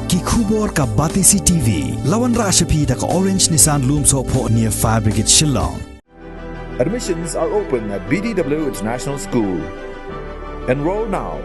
ki khubor ka Batisi TV lawan rashapi da ka Orange Nissan Lumso po near Fire Brigade Shillong. Admissions are open at BDW International School. Enroll now.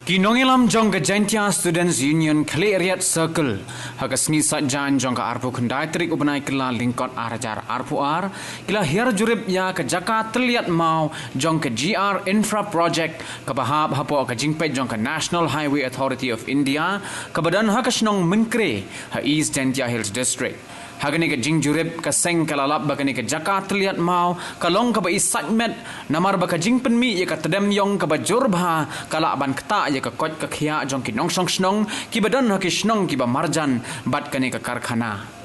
Kinongilam jong ka Gentia Students Union Kaleriat Circle hagasni sajan jong ka arpu kendai trik ubanai kila lingkot arajar arpu ar kila hier jurip ya ka jaka terlihat mau jong ka GR Infra Project ka bahab hapo ka jingpet jong ka National Highway Authority of India ka badan hakasnong menkre ha East Gentia Hills District. Hagani ka jing jurip ka seng kalalap bagani ka jaka terlihat mau kalong ka ba isatmet namar ba ka jing penmi ya ka tedem yong ka ba jurbha kala ban kta ya ka kot ka khia jong ki nong song snong ki badan ha ki snong ki ba marjan bat kani ka karkhana.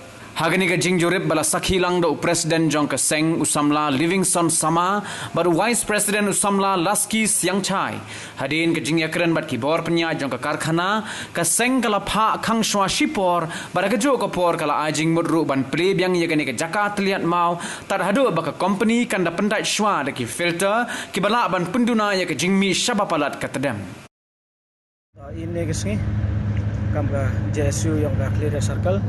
Hagani ka jing jurip bala sakhilang do President jong ka seng usamla Livingston Sama baru Vice President usamla Lasky Siangchai hadin ka jing yakren bat ki bor penya jong ka karkhana ka seng kala pha khang shwa shipor bara ka jo ka por kala ajing mudru ban ple byang ya kani ka jakat liat mau tar hadu ba ka company kan da pendai shwa da ki filter ki bala ban penduna ya ka jing mi shabapalat ka tedam ini kesini kam ka JSU yang ka clear circle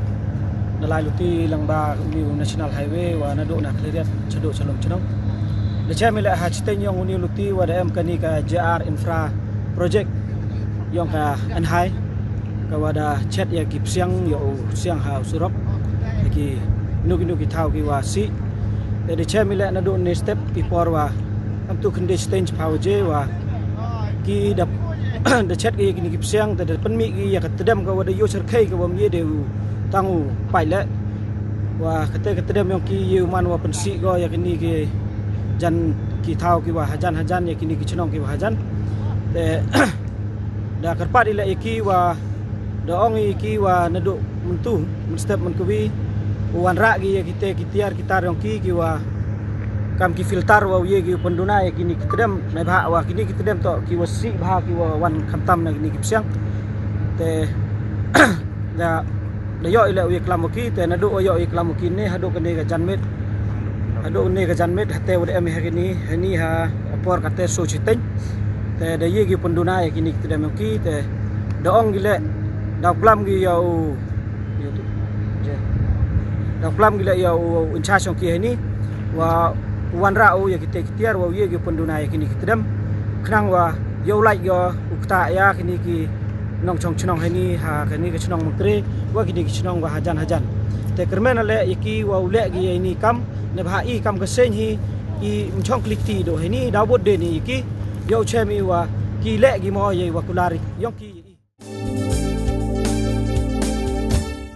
nalaluti lang ba uni National Highway wa nado na clear chado chalong chalong le cha mila ha chiten yung uni luti wa da kani ka JR Infra Project yung ka anhai ka wa da chat ya ki siang yo siang ha surop ki nugi thau ki wa si de cha mila nado ne step ki por wa am tu khande stage power je wa ki da da chat ki ni ki siang da penmi ki ya ka tedam ka wa da yo serkai ka wa mi de tangu pai le wa kete dem yang ki yu man wa pensi go ya kini ki jan ki thau ki wa hajan ya kini ki chnong ki wa hajan te da karpat ile ki wa da ong ki wa nadu mentu step men kuwi wan ra ki ya ki tiar kita yang ki wa kam ki filter wa ye ki penduna ya kini ki dem mai bha wa kini ki dem to ki wa si bha ki wa wan khamtam na kini ki siang te da yo ile wi klamuki te nadu yo klamuki ne hadu kene ka janmet hate wad em hani ha por kate so chiteng te de ye gi penduna ya kini te demoki te daong gile da klam gi yo da klam gile yo incha song ki hani wa wan ra o ya kite kitiar wa ye gi penduna ya kini kitedam knang wa yo like yo ukta ya kini ki nong chong chnong hani ha kani ke chnong mukre wa ki chnong wa hajan te kermen ale iki wa ule gi ini kam ne bha i kam ke sen hi i mchong klikti do hani da bod de ni iki yo chemi wa ki le gi mo ye wa kulari yong ki